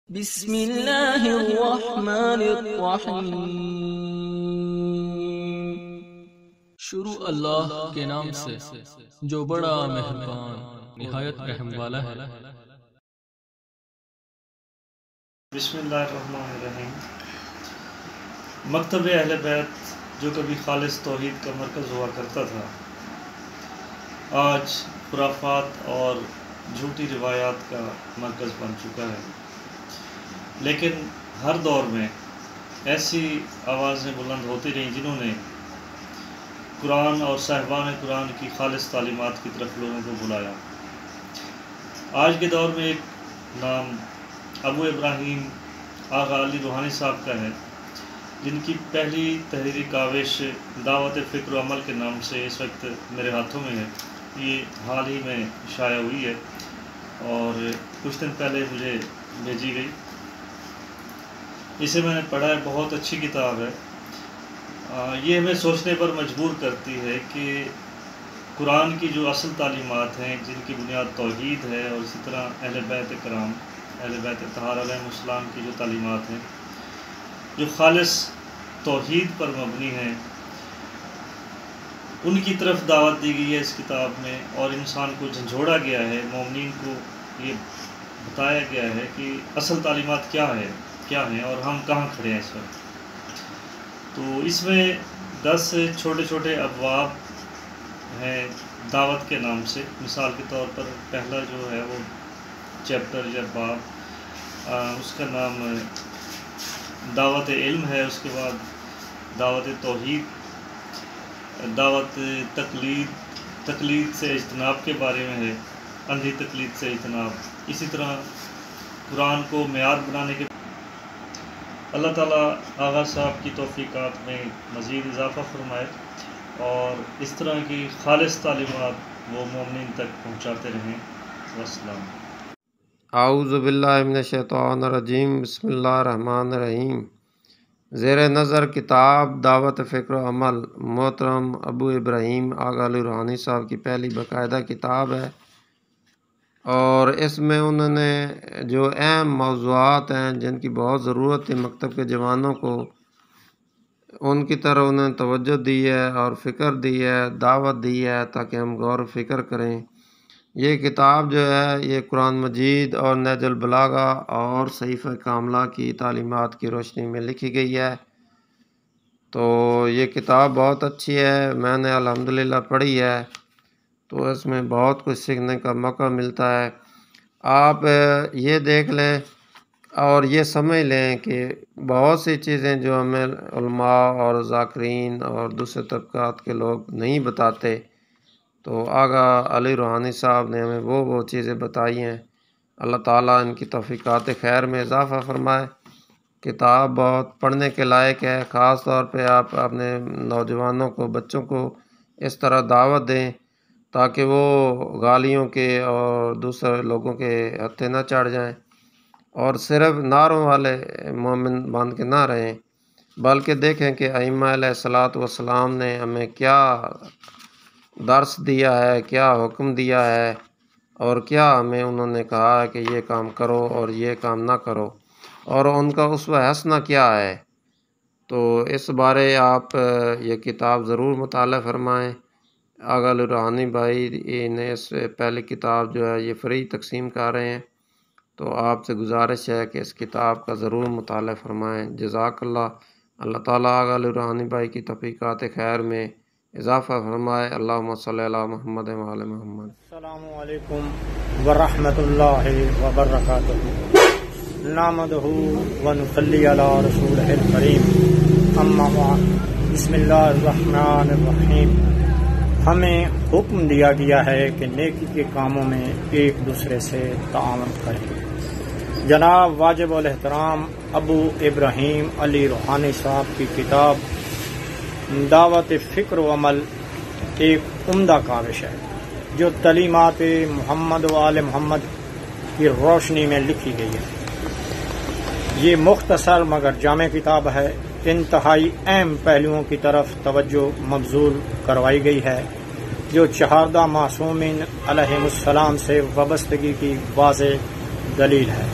بسم اللہ الرحمن الرحیم۔ شروع اللہ کے نام سے جو بڑا مہربان نہایت رحم والا ہے۔ بسم اللہ الرحمن الرحیم۔ مکتب اہل بیت جو کبھی خالص توحید کا مرکز ہوا کرتا تھا، آج خرافات اور جھوٹی روایات کا مرکز بن چکا ہے۔ لیکن ہر دور میں ایسی آوازیں بلند ہوتی رہیں جنہوں نے قرآن اور صاحبان قرآن کی خالص تعلیمات کی طرف لوگوں کو بلایا۔ آج کے دور میں ایک نام ابو ابراہیم آغا علی روحانی صاحب کا ہے، جن کی پہلی تحریری کاوش دعوت فکر و عمل کے نام سے اس وقت میرے ہاتھوں میں ہے۔ یہ حال ہی میں شائع ہوئی ہے اور کچھ دن پہلے مجھے بھیجی گئی۔ اسے میں نے پڑھا ہے، بہت اچھی کتاب ہے۔ یہ ہمیں سوچنے پر مجبور کرتی ہے کہ قرآن کی جو اصل تعلیمات ہیں، جن کی بنیاد توحید ہے، اور اسی طرح اہل بیت کرام، اہل بیت اطہار علیہ السلام کی جو تعلیمات ہیں، جو خالص توحید پر مبنی ہیں، ان کی طرف دعوت دی گئی ہے اس کتاب میں، اور انسان کو جھنجھوڑا گیا ہے، مومنین کو یہ بتایا گیا ہے کہ اصل تعلیمات کیا ہیں اور ہم کہاں کھڑے ہیں اس وقت۔ تو اس میں 10 چھوٹے چھوٹے ابواب ہیں دعوت کے نام سے۔ مثال کے طور پر پہلا جو ہے وہ چیپٹر یا باب، اس کا نام دعوت علم ہے۔ اس کے بعد دعوت توحید، دعوت تقلید سے اجتناب کے بارے میں ہے، اندھی تقلید سے اجتناب۔ اسی طرح قرآن کو معیار بنانے کے اللہ تعالیٰ آغا صاحب کی توفیقات میں مزید اضافہ فرمائے اور اس طرح کی خالص تعلیمات وہ مومنین تک پہنچاتے رہیں۔ والسلام۔ اعوذ باللہ من الشیطان الرجیم، بسم اللہ الرحمن الرحیم۔ زیر نظر کتاب دعوت فکر و عمل محترم ابو ابراہیم آغا علی روحانی صاحب کی پہلی باقاعدہ کتاب ہے، اور اس میں انہوں نے جو اہم موضوعات ہیں جن کی بہت ضرورت ہے مکتب کے جوانوں کو، ان کی طرح انہوں نے توجہ دی ہے اور فکر دی ہے، دعوت دی ہے تاکہ ہم غور و فکر کریں۔ یہ کتاب جو ہے یہ قرآن مجید اور نہج البلاغہ اور صحیفہ کاملہ کی تعلیمات کی روشنی میں لکھی گئی ہے۔ تو یہ کتاب بہت اچھی ہے، میں نے الحمدللہ پڑھی ہے، تو اس میں بہت کچھ سیکھنے کا موقع ملتا ہے۔ آپ یہ دیکھ لیں اور یہ سمجھ لیں کہ بہت سی چیزیں جو ہمیں علماء اور ذاکرین اور دوسرے طبقات کے لوگ نہیں بتاتے، تو آغا علی روحانی صاحب نے ہمیں وہ چیزیں بتائی ہیں۔ اللہ تعالیٰ ان کی توفیقات خیر میں اضافہ فرمائے۔ کتاب بہت پڑھنے کے لائق ہے، خاص طور پہ آپ اپنے نوجوانوں کو، بچوں کو اس طرح دعوت دیں تاکہ وہ غالیوں کے اور دوسرے لوگوں کے ہتھے نہ چڑھ جائیں اور صرف نعروں والے مومن بن کے نہ رہیں، بلکہ دیکھیں کہ ائمہ علیہ الصلوۃ والسلام نے ہمیں کیا درس دیا ہے، کیا حکم دیا ہے، اور کیا ہمیں انہوں نے کہا ہے کہ یہ کام کرو اور یہ کام نہ کرو، اور ان کا اسوہ حسنہ کیا ہے۔ تو اس بارے آپ یہ کتاب ضرور مطالعہ فرمائیں۔ آغا علی روحانی بھائی نے اس پہلی کتاب جو ہے یہ فری تقسیم کر رہے ہیں، تو آپ سے گزارش ہے کہ اس کتاب کا ضرور مطالعہ فرمائیں۔ جزاک اللہ۔ اللہ تعالیٰ آغا علی روحانی بھائی کی توفیقات خیر میں اضافہ فرمائے۔ اللہم صلی علی محمد و علی محمد۔ السلام علیکم ورحمۃ اللہ وبرکاتہ۔ نحمدہ ونصلی علی رسولہ الکریم، اما بعد، بسم اللہ الرحمن الرحیم۔ ہمیں حکم دیا گیا ہے کہ نیکی کے کاموں میں ایک دوسرے سے تعاون کریں۔ جناب واجب الاحترام ابو ابراہیم علی روحانی صاحب کی کتاب دعوت فکر و عمل ایک عمدہ کاوش ہے جو تعلیمات محمد و آل محمد کی روشنی میں لکھی گئی ہے۔ یہ مختصر مگر جامع کتاب ہے، انتہائی اہم پہلوؤں کی طرف توجہ مبذول کروائی گئی ہے جو چہاردہ معصومین علیہم السلام سے وابستگی کی واضح دلیل ہے۔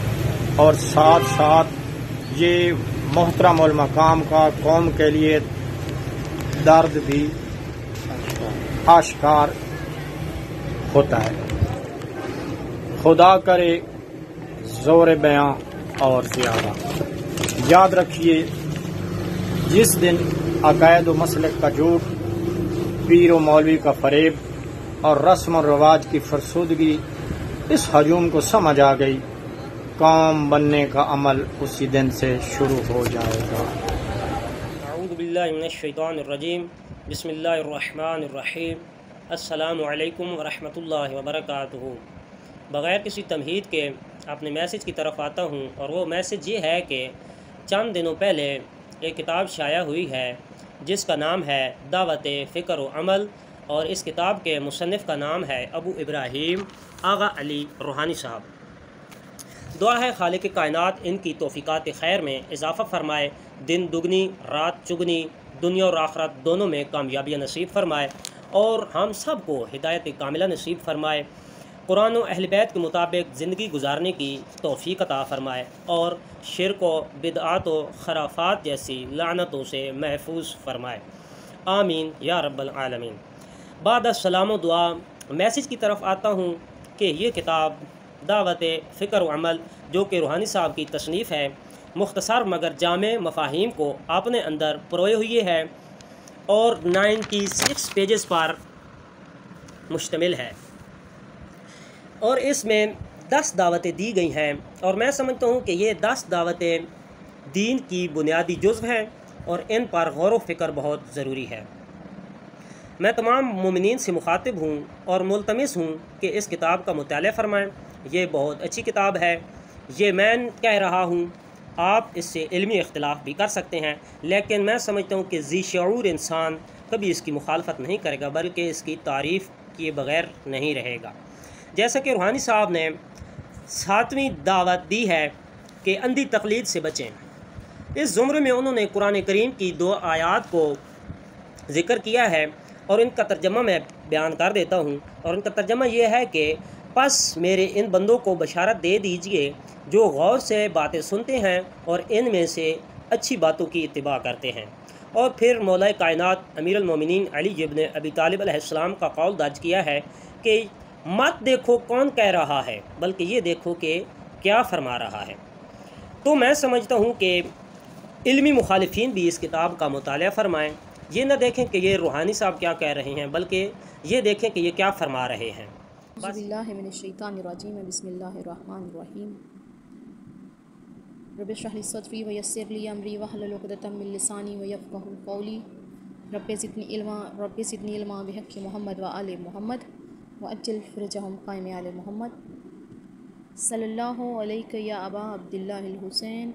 اور ساتھ ساتھ یہ محترم المقام کا قوم کے لیے درد بھی آشکار ہوتا ہے۔ خدا کرے زور بیاں اور زیادہ۔ یاد رکھیے، جس دن عقائد و مسلک کا جھوٹ، پیر و مولوی کا فریب اور رسم و رواج کی فرسودگی اس ہجوم کو سمجھ آ گئی، قوم بننے کا عمل اسی دن سے شروع ہو جائے گا۔ اعوذ باللہ من الشیطان الرجیم، بسم اللہ الرحمن الرحیم، السلام علیکم ورحمۃ اللہ وبرکاتہ۔ بغیر کسی تمہید کے اپنے میسج کی طرف آتا ہوں، اور وہ میسج یہ ہے کہ چند دنوں پہلے ایک کتاب شائع ہوئی ہے جس کا نام ہے دعوت فکر و عمل، اور اس کتاب کے مصنف کا نام ہے ابو ابراہیم آغا علی روحانی صاحب۔ دعا ہے خالق کائنات ان کی توفیقات خیر میں اضافہ فرمائے، دن دگنی رات چگنی، دنیا اور آخرت دونوں میں کامیابی نصیب فرمائے، اور ہم سب کو ہدایت کاملہ نصیب فرمائے، قرآن و اہل بیت کے مطابق زندگی گزارنے کی توفیق عطا فرمائے، اور شرک و بدعات و خرافات جیسی لعنتوں سے محفوظ فرمائے، آمین یا رب العالمین۔ بعد السلام و دعا، میسج کی طرف آتا ہوں کہ یہ کتاب دعوت فکر و عمل جو کہ روحانی صاحب کی تصنیف ہے، مختصر مگر جامع مفاہیم کو اپنے اندر پروئے ہوئی ہے اور 96 پیجز پر مشتمل ہے، اور اس میں 10 دعوتیں دی گئی ہیں، اور میں سمجھتا ہوں کہ یہ 10 دعوتیں دین کی بنیادی جزو ہیں اور ان پر غور و فکر بہت ضروری ہے۔ میں تمام مومنین سے مخاطب ہوں اور ملتمس ہوں کہ اس کتاب کا مطالعہ فرمائیں۔ یہ بہت اچھی کتاب ہے، یہ میں کہہ رہا ہوں، آپ اس سے علمی اختلاف بھی کر سکتے ہیں، لیکن میں سمجھتا ہوں کہ ذی شعور انسان کبھی اس کی مخالفت نہیں کرے گا، بلکہ اس کی تعریف کیے بغیر نہیں رہے گا۔ جیسا کہ روحانی صاحب نے 7ویں دعوت دی ہے کہ اندھی تقلید سے بچیں، اس زمرے میں انہوں نے قرآن کریم کی 2 آیات کو ذکر کیا ہے، اور ان کا ترجمہ میں بیان کر دیتا ہوں، اور ان کا ترجمہ یہ ہے کہ پس میرے ان بندوں کو بشارت دے دیجئے جو غور سے باتیں سنتے ہیں اور ان میں سے اچھی باتوں کی اتباع کرتے ہیں۔ اور پھر مولا کائنات امیر المومنین علی ابن ابی طالب علیہ السلام کا قول درج کیا ہے کہ مت دیکھو کون کہہ رہا ہے، بلکہ یہ دیکھو کہ کیا فرما رہا ہے۔ تو میں سمجھتا ہوں کہ علمی مخالفین بھی اس کتاب کا مطالعہ فرمائیں، یہ نہ دیکھیں کہ یہ روحانی صاحب کیا کہہ رہے ہیں، بلکہ یہ دیکھیں کہ یہ کیا فرما رہے ہیں۔ اعوذ باللہ من الشیطان الرجیم، بسم اللہ الرحمن الرحیم۔ رب اشرح لی صدری ویسر لی امری واحلل عقدۃ من لسانی ویفقهوا قولی، رب زدنی علما بحق محمد وآل محمد وعجل فرجہم قائم آل محمد، صلی اللہ علیہ یا ابا عبداللہ الحسین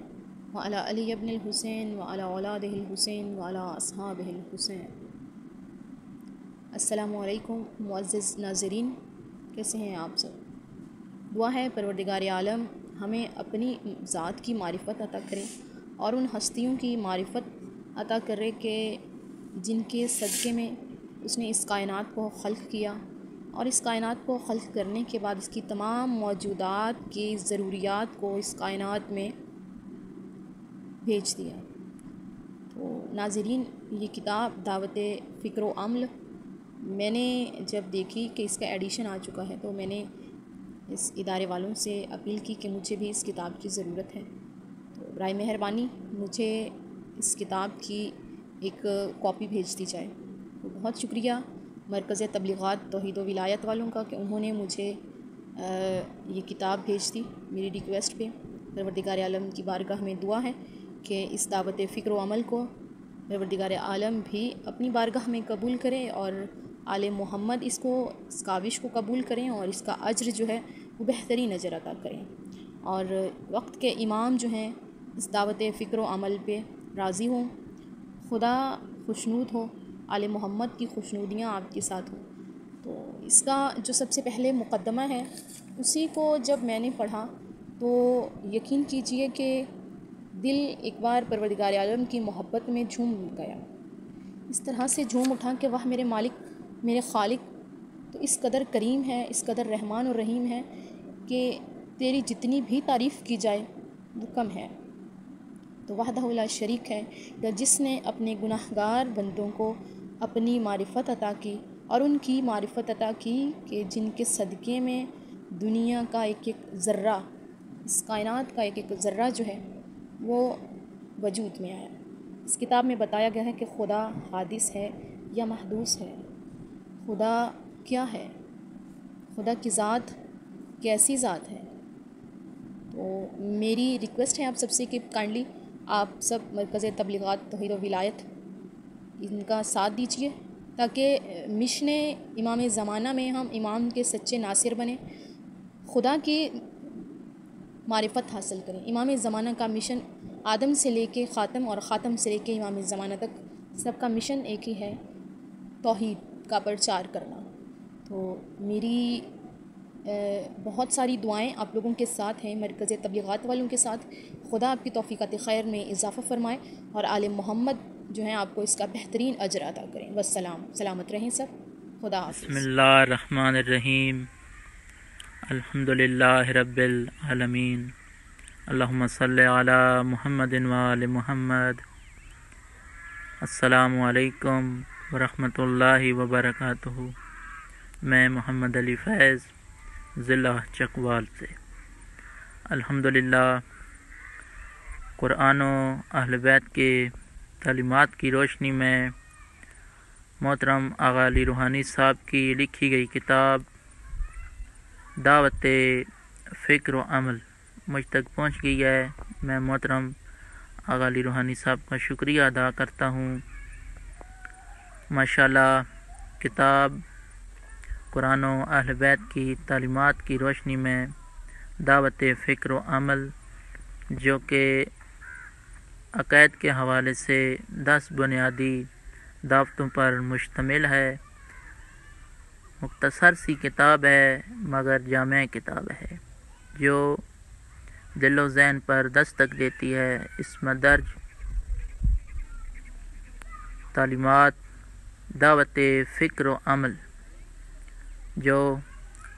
وعلی علی ابن الحسین وعلی اولادہ الحسین وعلی اصحابہ الحسین۔ السلام علیکم معزز ناظرین، کیسے ہیں آپ سب؟ دعا ہے پروردگار عالم ہمیں اپنی ذات کی معرفت عطا کرے اور ان ہستیوں کی معرفت عطا کرے کہ جن کے صدقے میں اس نے اس کائنات کو خلق کیا، اور اس کائنات کو خلق کرنے کے بعد اس کی تمام موجودات کی ضروریات کو اس کائنات میں بھیج دیا۔ تو ناظرین، یہ کتاب دعوت فکر و عمل میں نے جب دیکھی کہ اس کا ایڈیشن آ چکا ہے، تو میں نے اس ادارے والوں سے اپیل کی کہ مجھے بھی اس کتاب کی ضرورت ہے، تو برائے مہربانی مجھے اس کتاب کی ایک کاپی بھیج دی جائے۔ تو بہت شکریہ مرکز تبلیغات توحید و ولایت والوں کا کہ انہوں نے مجھے یہ کتاب بھیج دی میری ریکویسٹ پہ۔ پروردگار عالم کی بارگاہ میں دعا ہے کہ اس دعوت فکر و عمل کو پروردگار عالم بھی اپنی بارگاہ میں قبول کرے، اور آل محمد اس کاوش کو قبول کریں، اور اس کا اجر جو ہے وہ بہترین اجر عطا کریں، اور وقت کے امام جو ہیں اس دعوت فکر و عمل پہ راضی ہوں، خدا خوشنود ہو، آل محمد کی خوشنودیاں آپ کے ساتھ ہوں۔ تو اس کا جو سب سے پہلے مقدمہ ہے، اسی کو جب میں نے پڑھا تو یقین کیجئے کہ دل ایک بار پروردگار عالم کی محبت میں جھوم گیا، اس طرح سے جھوم اٹھا کہ وہ میرے مالک، میرے خالق تو اس قدر کریم ہے، اس قدر رحمان و رحیم ہے کہ تیری جتنی بھی تعریف کی جائے وہ کم ہے۔ تو وحدہ لا شریک ہے کہ جس نے اپنے گناہگار بندوں کو اپنی معرفت عطا کی، اور ان کی معرفت عطا کی کہ جن کے صدقے میں دنیا کا ایک ایک ذرہ، اس کائنات کا ایک ایک ذرہ جو ہے وہ وجود میں آیا۔ اس کتاب میں بتایا گیا ہے کہ خدا حادث ہے یا محدوث ہے، خدا کیا ہے، خدا کی ذات کیسی ذات ہے۔ تو میری ریکویسٹ ہے آپ سب سے کہ کائنڈلی آپ سب مرکز تبلیغات توحید و ولایت ان کا ساتھ دیجیے، تاکہ مشن امام زمانہ میں ہم امام کے سچے ناصر بنیں، خدا کی معرفت حاصل کریں۔ امام زمانہ کا مشن آدم سے لے کے خاتم، اور خاتم سے لے کے امام زمانہ تک سب کا مشن ایک ہی ہے، توحید کا پرچار کرنا۔ تو میری بہت ساری دعائیں آپ لوگوں کے ساتھ ہیں، مرکز تبلیغات والوں کے ساتھ۔ خدا آپ کی توفیقات خیر میں اضافہ فرمائے، اور آل محمد جو ہیں آپ کو اس کا بہترین اجر عطا کریں۔ والسلام، سلامت رہیں سب، خدا حافظ۔ بسم اللہ الرحمن الرحیم، الحمدللہ رب العالمین، اللہم صلی علی محمد وآل محمد۔ السلام علیکم ورحمۃ اللہ وبرکاتہ۔ میں محمد علی فیض، ضلع چکوال سے۔ الحمدللہ قرآن و اہل بیت کے تعلیمات کی روشنی میں محترم آغا علی روحانی صاحب کی لکھی گئی کتاب دعوت فکر و عمل مجھ تک پہنچ گئی ہے۔ میں محترم آغا علی روحانی صاحب کا شکریہ ادا کرتا ہوں۔ ماشاءاللہ کتاب قرآن و اہل بیت کی تعلیمات کی روشنی میں دعوت فکر و عمل، جو کہ عقائد کے حوالے سے 10 بنیادی دعوتوں پر مشتمل ہے، مختصر سی کتاب ہے مگر جامع کتاب ہے، جو دل و ذہن پر دستک دیتی ہے۔ اس میں درج تعلیمات دعوت فکر و عمل جو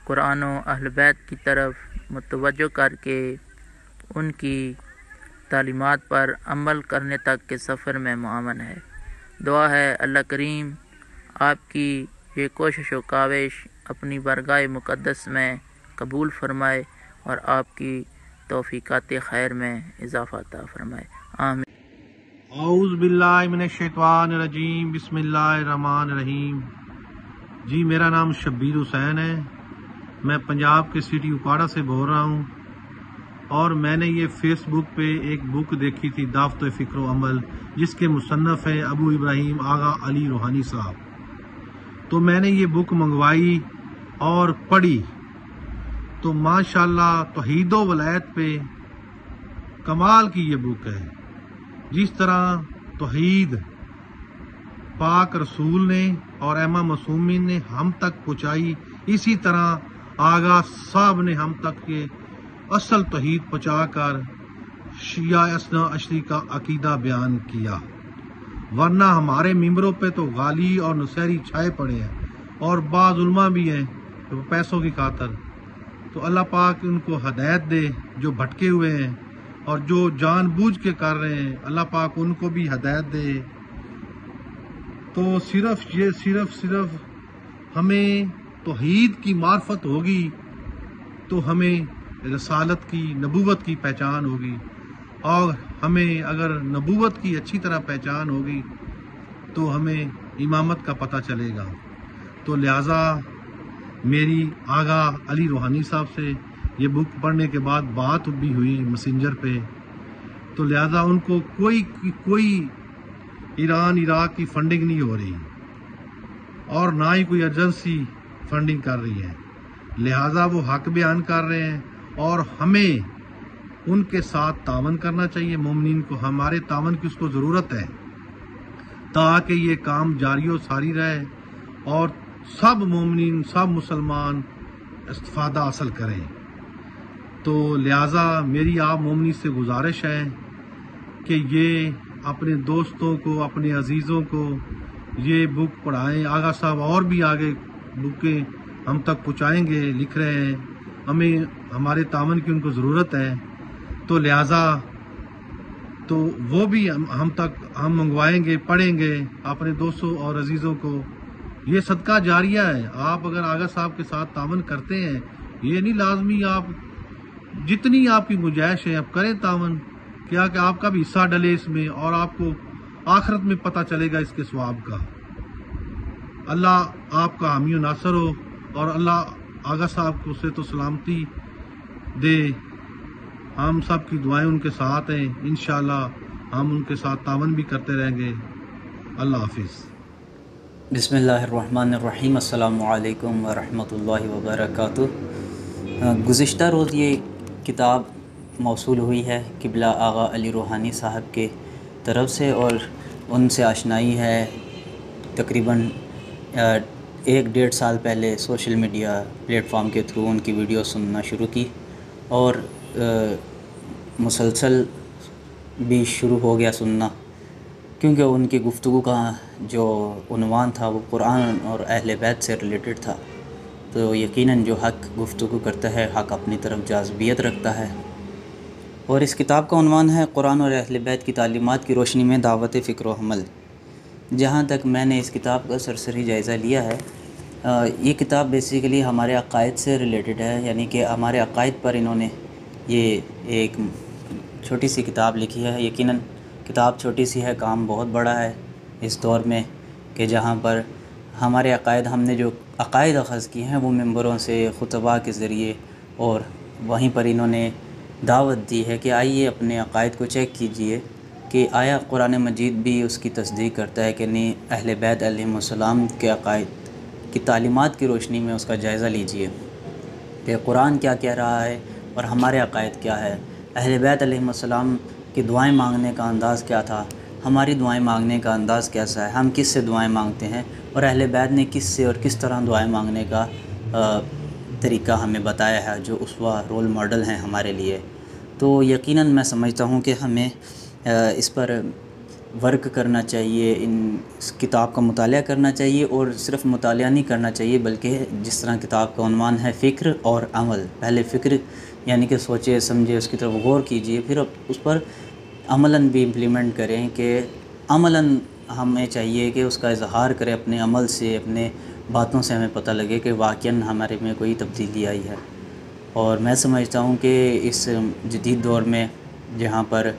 قرآن و اہل بیت کی طرف متوجہ کر کے ان کی تعلیمات پر عمل کرنے تک کے سفر میں معاون ہے۔ دعا ہے اللہ کریم آپ کی یہ کوشش و کاوش اپنی بارگاہ مقدس میں قبول فرمائے، اور آپ کی توفیقات خیر میں اضافہ عطا فرمائے، آمین۔ اعوذ باللہ من الشیطان الرجیم، بسم اللہ الرحمن الرحیم۔ جی میرا نام شبیر حسین ہے، میں پنجاب کے سٹی اکاڑا سے بول رہا ہوں، اور میں نے یہ فیس بک پہ ایک بک دیکھی تھی دعوت فکر و عمل، جس کے مصنف ہیں ابو ابراہیم آغا علی روحانی صاحب۔ تو میں نے یہ بک منگوائی اور پڑھی، تو ماشاءاللہ توحید و ولایت پہ کمال کی یہ بک ہے۔ جس طرح توحید پاک رسول نے اور ائمہ معصومین نے ہم تک پہنچائی، اسی طرح آغا صاحب نے ہم تک کے اصل توحید پہنچا کر شیعہ اثنا عشری کا عقیدہ بیان کیا، ورنہ ہمارے ممبروں پہ تو غالی اور نصیری چھائے پڑے ہیں، اور بعض علماء بھی ہیں پیسوں کی خاطر۔ تو اللہ پاک ان کو ہدایت دے، جو بھٹکے ہوئے ہیں اور جو جان بوجھ کے کر رہے ہیں، اللہ پاک ان کو بھی ہدایت دے۔ تو صرف ہمیں توحید کی معرفت ہوگی تو ہمیں رسالت کی، نبوت کی پہچان ہوگی، اور ہمیں اگر نبوت کی اچھی طرح پہچان ہوگی تو ہمیں امامت کا پتہ چلے گا۔ تو لہٰذا میری آغا علی روحانی صاحب سے یہ بک پڑھنے کے بعد بات بھی ہوئی میسنجر پہ، تو لہٰذا ان کو کوئی ایران عراق کی فنڈنگ نہیں ہو رہی، اور نہ ہی کوئی ایجنسی فنڈنگ کر رہی ہے، لہٰذا وہ حق بیان کر رہے ہیں، اور ہمیں ان کے ساتھ تعاون کرنا چاہیے۔ مومنین کو ہمارے تعاون کی اس کو ضرورت ہے، تاکہ یہ کام جاری و ساری رہے اور سب مومنین، سب مسلمان استفادہ حاصل کریں۔ تو لہٰذا میری آپ مومنین سے گزارش ہے کہ یہ اپنے دوستوں کو، اپنے عزیزوں کو یہ بک پڑھائیں۔ آغا صاحب اور بھی آگے بکیں ہم تک پہنچائیں گے، لکھ رہے ہیں، ہمیں ہمارے تعاون کی ان کو ضرورت ہے۔ تو تو لہٰذا تو وہ بھی ہم تک ہم منگوائیں گے، پڑھیں گے اپنے دوستوں اور عزیزوں کو۔ یہ صدقہ جاریہ ہے۔ آپ اگر آغا صاحب کے ساتھ تعاون کرتے ہیں، یہ نہیں لازمی آپ جتنی آپ کی گنجائش ہے آپ کریں تعاون، کیا کہ آپ کا بھی حصہ ڈلے اس میں، اور آپ کو آخرت میں پتہ چلے گا اس کے ثواب کا۔ اللہ آپ کا حامی و ناصر ہو، اور اللہ آغا صاحب کو صحت و سلامتی دے۔ ہم سب کی دعائیں ان کے ساتھ ہیں، انشاءاللہ ہم ان کے ساتھ تعاون بھی کرتے رہیں گے۔ اللہ حافظ۔ بسم اللہ الرحمن الرحیم۔ السلام علیکم ورحمۃ اللہ وبرکاتہ۔ گزشتہ روز یہ کتاب موصول ہوئی ہے قبلہ آغا علی روحانی صاحب کے طرف سے، اور ان سے آشنائی ہے تقریباً 1-1.5 سال پہلے سوشل میڈیا پلیٹ فارم کے تھرو ان کی ویڈیو سننا شروع کی، اور مسلسل بھی شروع ہو گیا سننا، کیونکہ ان کی گفتگو کا جو عنوان تھا وہ قرآن اور اہل بیت سے ریلیٹڈ تھا، تو یقیناً جو حق گفتگو کرتا ہے حق اپنی طرف جاذبیت رکھتا ہے۔ اور اس کتاب کا عنوان ہے قرآن اور اہل بیت کی تعلیمات کی روشنی میں دعوت فکر و عمل۔ جہاں تک میں نے اس کتاب کا سرسری جائزہ لیا ہے، یہ کتاب بیسیکلی ہمارے عقائد سے ریلیٹڈ ہے، یعنی کہ ہمارے عقائد پر انہوں نے یہ ایک چھوٹی سی کتاب لکھی ہے۔ یقیناً کتاب چھوٹی سی ہے، کام بہت بڑا ہے اس دور میں، کہ جہاں پر ہمارے عقائد، ہم نے جو عقائد اخذ کی ہیں وہ ممبروں سے، خطباء کے ذریعے، اور وہیں پر انہوں نے دعوت دی ہے کہ آئیے اپنے عقائد کو چیک کیجئے کہ آیا قرآن مجید بھی اس کی تصدیق کرتا ہے کہ نہیں۔ اہل بیت علیہم السلام کے عقائد کی تعلیمات کی روشنی میں اس کا جائزہ لیجئے کہ قرآن کیا کہہ رہا ہے اور ہمارے عقائد کیا ہے۔ اہل بیت علیہم السلام کی دعائیں مانگنے کا انداز کیا تھا، ہماری دعائیں مانگنے کا انداز کیسا ہے، ہم کس سے دعائیں مانگتے ہیں، اور اہل بیت نے کس سے اور کس طرح دعائیں مانگنے کا طریقہ ہمیں بتایا ہے، جو اسوہ رول ماڈل ہیں ہمارے لیے۔ تو یقیناً میں سمجھتا ہوں کہ ہمیں اس پر ورک کرنا چاہیے، اس کتاب کا مطالعہ کرنا چاہیے، اور صرف مطالعہ نہیں کرنا چاہیے بلکہ جس طرح کتاب کا عنوان ہے فکر اور عمل، پہلے فکر یعنی کہ سوچے سمجھے، اس کی طرف غور کیجئے، پھر اس پر عملاً بھی امپلیمنٹ کریں، کہ عملاً ہمیں چاہیے کہ اس کا اظہار کریں اپنے عمل سے، اپنے باتوں سے ہمیں پتہ لگے کہ واقعاً ہمارے میں کوئی تبدیلی آئی ہے۔ اور میں سمجھتا ہوں کہ اس جدید دور میں، جہاں پر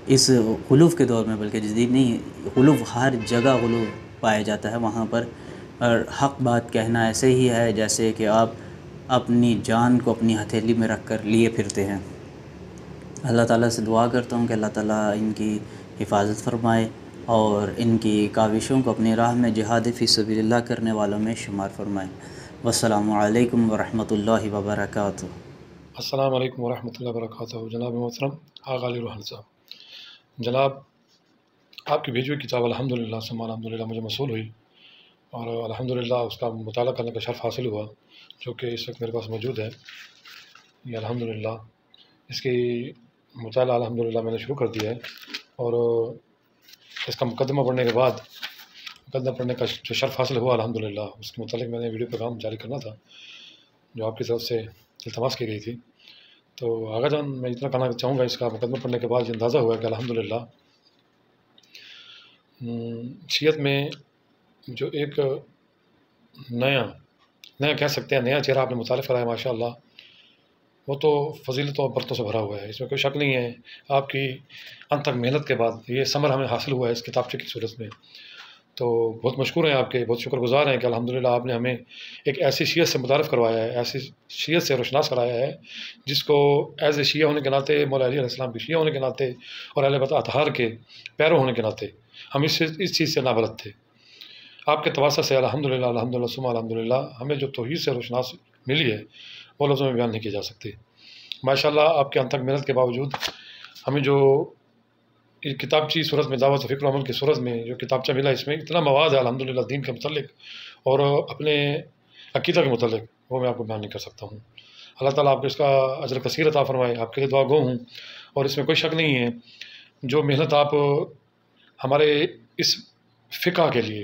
اس غلوف کے دور میں، بلکہ جدید نہیں، غلوف ہر جگہ غلوف پایا جاتا ہے، وہاں پر حق بات کہنا ایسے ہی ہے جیسے کہ آپ اپنی جان کو اپنی ہتھیلی میں رکھ کر لیے پھرتے ہیں۔ اللہ تعالیٰ سے دعا کرتا ہوں کہ اللہ تعالیٰ ان کی حفاظت فرمائے اور ان کی کاوشوں کو اپنی راہ میں جہاد فی سبیل اللہ کرنے والوں میں شمار فرمائے۔ والسلام علیکم ورحمۃ اللہ وبرکاتہ۔ السلام علیکم ورحمۃ اللہ وبرکاتہ۔ جناب محترم آغا علی روحانی صاحب، جناب آپ کی بھیجی ہوئی کتاب الحمدللہ ثم الحمدللہ مجھے موصول ہوئی، اور الحمدللہ اس کا مطالعہ کرنے کا شرف حاصل ہوا، جو کہ اس وقت میرے پاس موجود ہے۔ یہ الحمدللہ اس کی مطالعہ الحمدللہ میں نے شروع کر دیا ہے، اور اس کا مقدمہ پڑھنے کے بعد، مقدمہ پڑھنے کا جو شرف حاصل ہوا الحمدللہ، اس کے متعلق میں نے ویڈیو پیغام جاری کرنا تھا جو آپ کی طرف سے التماس کی گئی تھی۔ تو آغا جان، میں اتنا کہنا چاہوں گا، اس کا مقدمہ پڑھنے کے بعد یہ اندازہ ہوا کہ الحمدللہ شیعت میں جو ایک نیا کہہ سکتے ہیں نیا چہرہ آپ نے متعارف کرایا، ماشاء اللہ، وہ تو فضیلتوں اور برکتوں سے بھرا ہوا ہے، اس میں کوئی شک نہیں ہے۔ آپ کی انت تک محنت کے بعد یہ ثمر ہمیں حاصل ہوا ہے اس کتابچے کی صورت میں، تو بہت مشکور ہیں آپ کے، بہت شکر گزار ہیں کہ الحمدللہ آپ نے ہمیں ایک ایسی شیعت سے متعارف کروایا ہے، ایسی شیعت سے روشناس کرایا ہے جس کو ایز اے شیعہ ہونے کے ناطے، مولا علی علیہ السلام کے شیعہ ہونے کے ناطے، اور اہل بیت اطہار کے پیرو ہونے کے ناطے ہم اس چیز سے نابلد تھے۔ آپ کے تواسط سے الحمدللہ ثم الحمدللہ ہمیں جو توحید سے روشناس ملی ہے وہ لفظوں میں بیان نہیں کی جا سکتی۔ ماشاءاللہ آپ کے انت تک محنت کے باوجود ہمیں جو کتابچی صورت میں دعوت و فکر و عمل کی صورت میں جو کتابچہ ملا، اس میں اتنا مواد ہے الحمدللہ دین کے متعلق اور اپنے عقیدہ کے متعلق، وہ میں آپ کو بیان نہیں کر سکتا ہوں۔ اللہ تعالیٰ آپ کو اس کا اجر کثیر عطا فرمائے، آپ کے لیے دعا گو ہوں، اور اس میں کوئی شک نہیں ہے جو محنت آپ ہمارے اس فقہ کے لیے،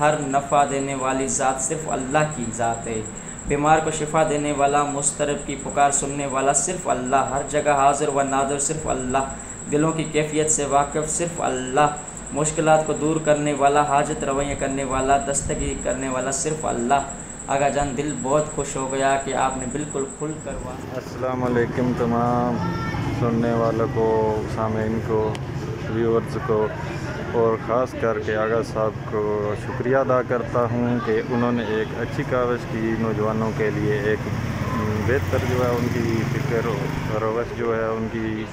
ہر نفع دینے والی ذات صرف اللہ کی ذات ہے۔ بیمار کو شفا دینے والا، مضطرب کی پکار سننے والا صرف اللہ، ہر جگہ حاضر و ناظر صرف اللہ، دلوں کی کیفیت سے واقف صرف اللہ، مشکلات کو دور کرنے والا، حاجت رویہ کرنے والا، دستگیر کرنے والا صرف اللہ۔ آقا جان دل بہت خوش ہو گیا کہ آپ نے بالکل کھل کر السلام علیکم تمام سننے والوں کو، سامعین کو، ویورز کو، اور خاص کر کے آغا صاحب کو شکریہ ادا کرتا ہوں کہ انہوں نے ایک اچھی کاوش کی، نوجوانوں کے لیے ایک بہتر جو ہے ان کی فکر روش جو ہے، ان کی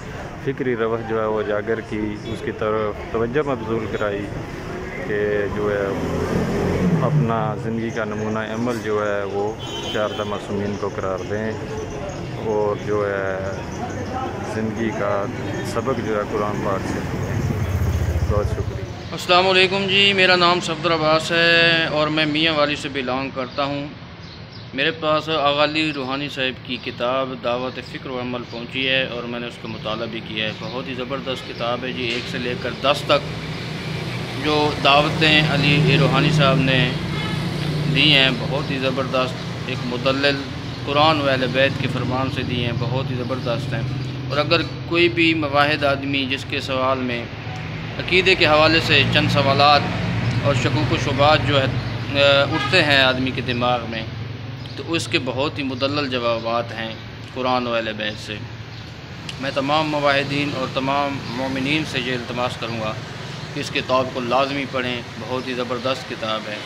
فکری روش جو ہے وہ اجاگر کی، اس کی طرف توجہ مبذول کرائی کہ جو ہے اپنا زندگی کا نمونہ عمل جو ہے وہ شاردہ معصومین کو قرار دیں، اور جو ہے زندگی کا سبق جو ہے قرآن پاک سے بہت شکریہ۔ السلام علیکم جی، میرا نام صفدر عباس ہے اور میں میاں والی سے بلانگ کرتا ہوں۔ میرے پاس آغا علی روحانی صاحب کی کتاب دعوت فکر و عمل پہنچی ہے اور میں نے اس کا مطالعہ بھی کیا ہے۔ بہت ہی زبردست کتاب ہے جی، 1 سے لے کر 10 تک جو دعوتیں علی روحانی صاحب نے دی ہیں بہت ہی زبردست، ایک مدلل قرآن و اہل بیت کے فرمان سے دی ہیں، بہت ہی زبردست ہیں۔ اور اگر کوئی بھی مواحد آدمی جس کے سوال میں عقیدے کے حوالے سے چند سوالات اور شکوک و شبہات جو ہے اٹھتے ہیں آدمی کے دماغ میں، تو اس کے بہت ہی مدلل جوابات ہیں قرآن و اہل بیت سے۔ میں تمام مواحدین اور تمام مومنین سے یہ التماس کروں گا کہ اس کتاب کو لازمی پڑھیں، بہت ہی زبردست کتاب ہے۔